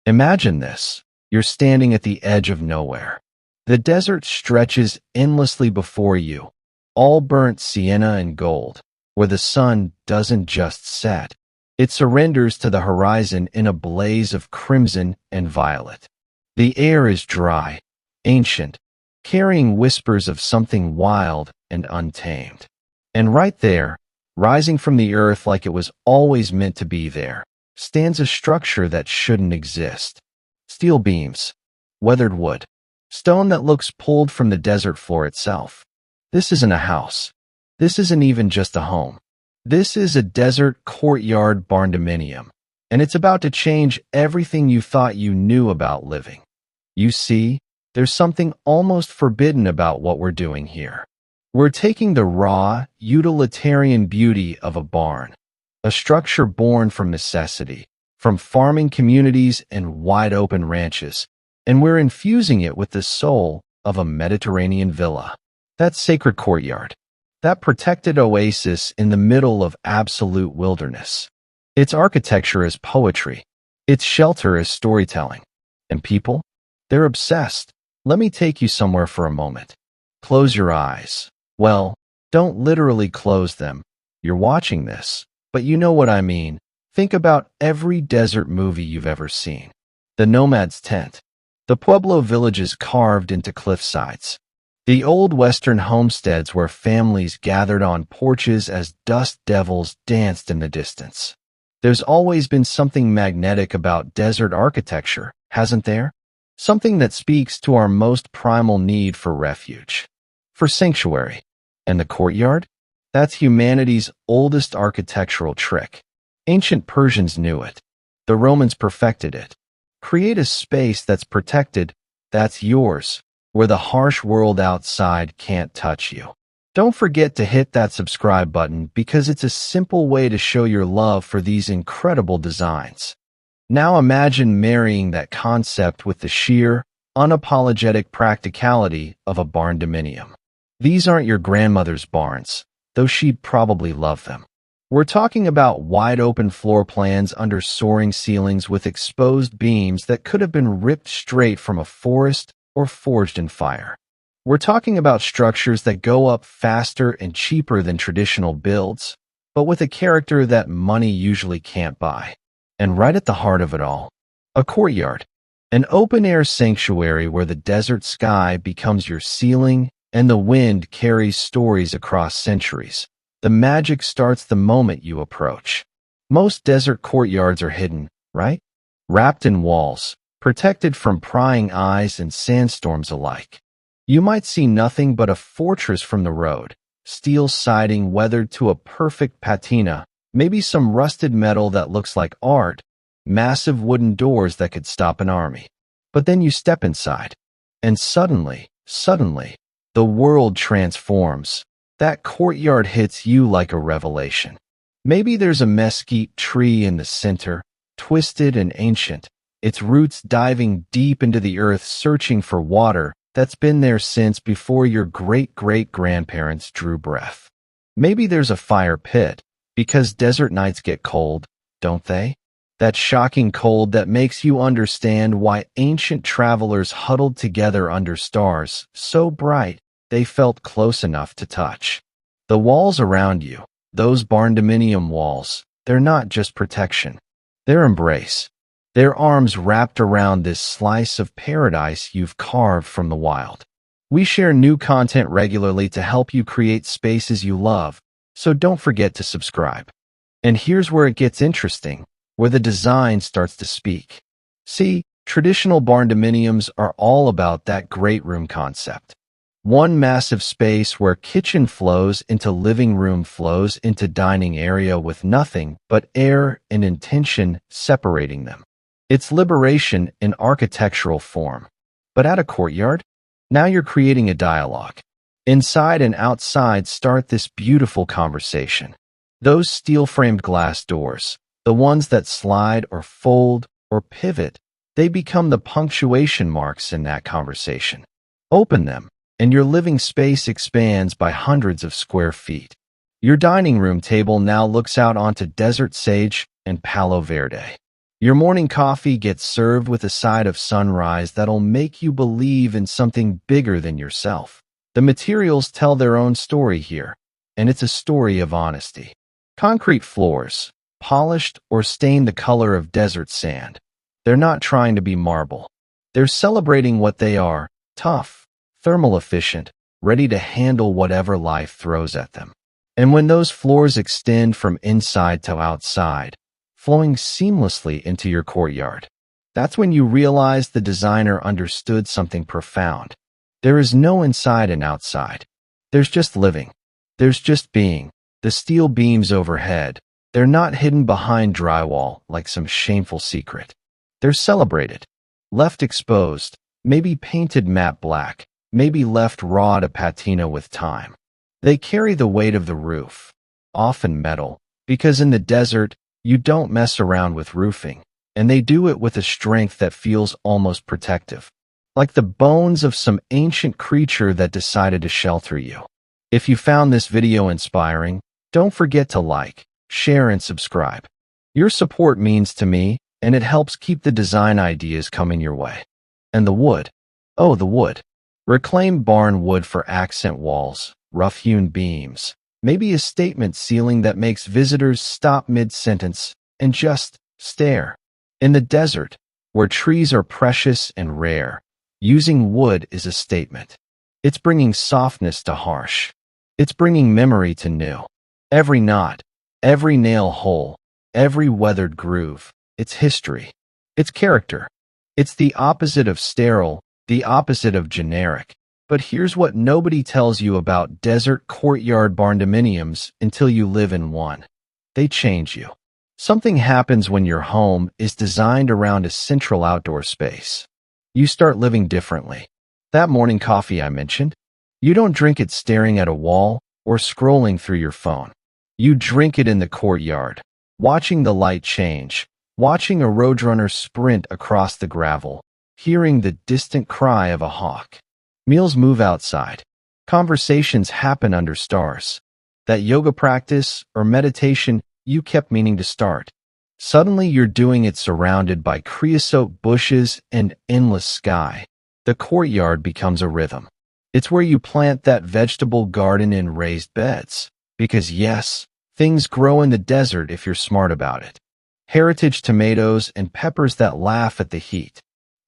Imagine this. You're standing at the edge of nowhere. The desert stretches endlessly before you, all burnt sienna and gold, where the sun doesn't just set. It surrenders to the horizon in a blaze of crimson and violet. The air is dry, ancient, carrying whispers of something wild and untamed. And right there, rising from the earth like it was always meant to be there, stands a structure that shouldn't exist. Steel beams, weathered wood, stone that looks pulled from the desert floor itself. This isn't a house. This isn't even just a home. This is a desert courtyard barndominium, and it's about to change everything you thought you knew about living. You see, there's something almost forbidden about what we're doing here. We're taking the raw, utilitarian beauty of a barn, a structure born from necessity, from farming communities and wide-open ranches, and we're infusing it with the soul of a Mediterranean villa. That sacred courtyard, that protected oasis in the middle of absolute wilderness. Its architecture is poetry. Its shelter is storytelling. And people? They're obsessed. Let me take you somewhere for a moment. Close your eyes. Well, don't literally close them. You're watching this, but you know what I mean. Think about every desert movie you've ever seen. The nomad's tent. The Pueblo villages carved into cliff sides. The old Western homesteads where families gathered on porches as dust devils danced in the distance. There's always been something magnetic about desert architecture, hasn't there? Something that speaks to our most primal need for refuge, for sanctuary. And the courtyard? That's humanity's oldest architectural trick. Ancient Persians knew it. The Romans perfected it. Create a space that's protected, that's yours, where the harsh world outside can't touch you. Don't forget to hit that subscribe button because it's a simple way to show your love for these incredible designs. Now imagine marrying that concept with the sheer, unapologetic practicality of a barndominium. These aren't your grandmother's barns, though she'd probably love them. We're talking about wide-open floor plans under soaring ceilings with exposed beams that could have been ripped straight from a forest or forged in fire. We're talking about structures that go up faster and cheaper than traditional builds, but with a character that money usually can't buy. And right at the heart of it all, a courtyard, an open-air sanctuary where the desert sky becomes your ceiling and the wind carries stories across centuries. The magic starts the moment you approach. Most desert courtyards are hidden, right? Wrapped in walls, protected from prying eyes and sandstorms alike. You might see nothing but a fortress from the road, steel siding weathered to a perfect patina, maybe some rusted metal that looks like art, massive wooden doors that could stop an army. But then you step inside, and suddenly, the world transforms. That courtyard hits you like a revelation. Maybe there's a mesquite tree in the center, twisted and ancient, its roots diving deep into the earth searching for water that's been there since before your great-great-grandparents drew breath. Maybe there's a fire pit, because desert nights get cold, don't they? That shocking cold that makes you understand why ancient travelers huddled together under stars so bright they felt close enough to touch. The walls around you, those barndominium walls, they're not just protection. They're embrace. Their arms wrapped around this slice of paradise you've carved from the wild. We share new content regularly to help you create spaces you love, so don't forget to subscribe. And here's where it gets interesting, where the design starts to speak. See, traditional barndominiums are all about that great room concept. One massive space where kitchen flows into living room flows into dining area with nothing but air and intention separating them. It's liberation in architectural form. But at a courtyard, now you're creating a dialogue. Inside and outside start this beautiful conversation. Those steel-framed glass doors, the ones that slide or fold or pivot, they become the punctuation marks in that conversation. Open them, and your living space expands by hundreds of square feet. Your dining room table now looks out onto desert sage and Palo Verde. Your morning coffee gets served with a side of sunrise that'll make you believe in something bigger than yourself. The materials tell their own story here, and it's a story of honesty. Concrete floors, polished or stained the color of desert sand. They're not trying to be marble. They're celebrating what they are: tough, thermal efficient, ready to handle whatever life throws at them. And when those floors extend from inside to outside, flowing seamlessly into your courtyard, that's when you realize the designer understood something profound. There is no inside and outside. There's just living. There's just being. The steel beams overhead, they're not hidden behind drywall like some shameful secret. They're celebrated, left exposed, maybe painted matte black, maybe left raw to patina with time. They carry the weight of the roof, often metal, because in the desert, you don't mess around with roofing, and they do it with a strength that feels almost protective, like the bones of some ancient creature that decided to shelter you. If you found this video inspiring, don't forget to like, share, and subscribe. Your support means to me, and it helps keep the design ideas coming your way. And the wood. Oh, the wood. Reclaim barn wood for accent walls, rough-hewn beams, maybe a statement ceiling that makes visitors stop mid-sentence and just stare. In the desert, where trees are precious and rare, using wood is a statement. It's bringing softness to harsh. It's bringing memory to new. Every knot, every nail hole, every weathered groove, it's history. It's character. It's the opposite of sterile, the opposite of generic. But here's what nobody tells you about desert courtyard barndominiums until you live in one. They change you. Something happens when your home is designed around a central outdoor space. You start living differently. That morning coffee I mentioned, you don't drink it staring at a wall or scrolling through your phone. You drink it in the courtyard, watching the light change, watching a roadrunner sprint across the gravel, hearing the distant cry of a hawk. Meals move outside. Conversations happen under stars. That yoga practice or meditation you kept meaning to start. Suddenly you're doing it surrounded by creosote bushes and endless sky. The courtyard becomes a rhythm. It's where you plant that vegetable garden in raised beds. Because yes, things grow in the desert if you're smart about it. Heritage tomatoes and peppers that laugh at the heat.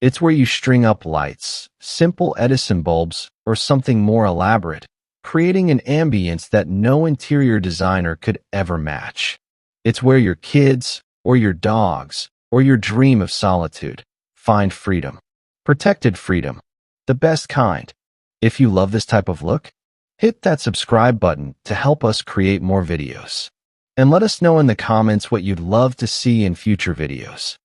It's where you string up lights, simple Edison bulbs, or something more elaborate, creating an ambience that no interior designer could ever match. It's where your kids, or your dogs, or your dream of solitude find freedom. Protected freedom. The best kind. If you love this type of look, hit that subscribe button to help us create more videos. And let us know in the comments what you'd love to see in future videos.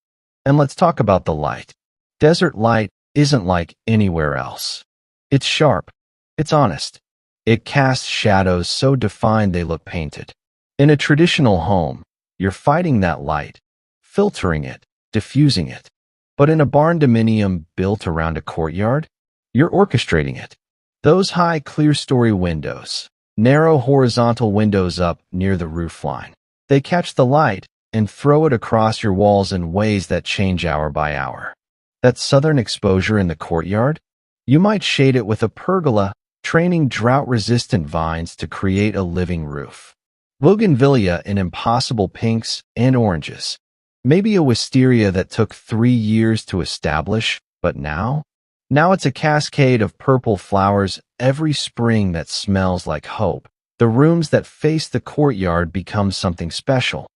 And let's talk about the light. Desert light isn't like anywhere else. It's sharp. It's honest. It casts shadows so defined they look painted. In a traditional home, you're fighting that light, filtering it, diffusing it. But in a barndominium built around a courtyard, you're orchestrating it. Those high clear-story windows, narrow horizontal windows up near the roofline, they catch the light and throw it across your walls in ways that change hour by hour. That southern exposure in the courtyard, you might shade it with a pergola, training drought-resistant vines to create a living roof. Bougainvillea in impossible pinks and oranges. Maybe a wisteria that took 3 years to establish, but now it's a cascade of purple flowers every spring that smells like hope. The rooms that face the courtyard become something special.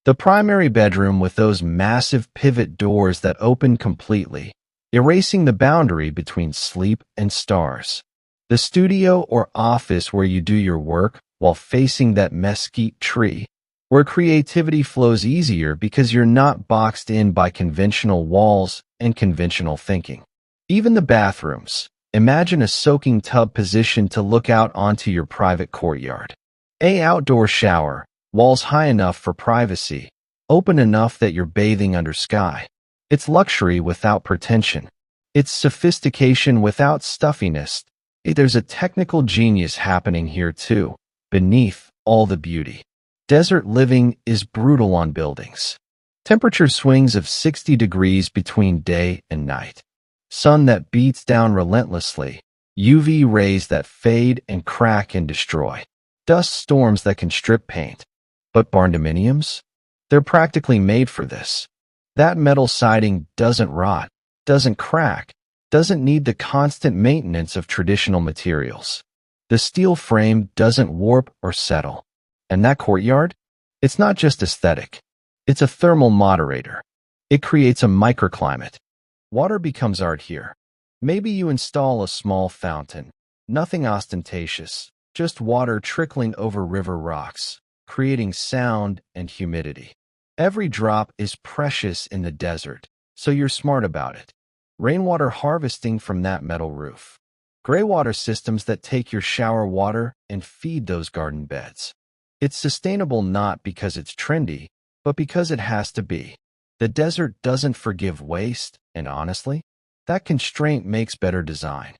The primary bedroom with those massive pivot doors that open completely, erasing the boundary between sleep and stars. The studio or office where you do your work while facing that mesquite tree, where creativity flows easier because you're not boxed in by conventional walls and conventional thinking. Even the bathrooms. Imagine a soaking tub positioned to look out onto your private courtyard. An outdoor shower, walls high enough for privacy, open enough that you're bathing under sky. It's luxury without pretension. It's sophistication without stuffiness. There's a technical genius happening here too, beneath all the beauty. Desert living is brutal on buildings. Temperature swings of 60 degrees between day and night. Sun that beats down relentlessly. UV rays that fade and crack and destroy. Dust storms that can strip paint. But barndominiums? They're practically made for this. That metal siding doesn't rot, doesn't crack, doesn't need the constant maintenance of traditional materials. The steel frame doesn't warp or settle. And that courtyard? It's not just aesthetic. It's a thermal moderator. It creates a microclimate. Water becomes art here. Maybe you install a small fountain. Nothing ostentatious, just water trickling over river rocks, creating sound and humidity. Every drop is precious in the desert, so you're smart about it. Rainwater harvesting from that metal roof. Gray water systems that take your shower water and feed those garden beds. It's sustainable not because it's trendy, but because it has to be. The desert doesn't forgive waste, and honestly, that constraint makes better design.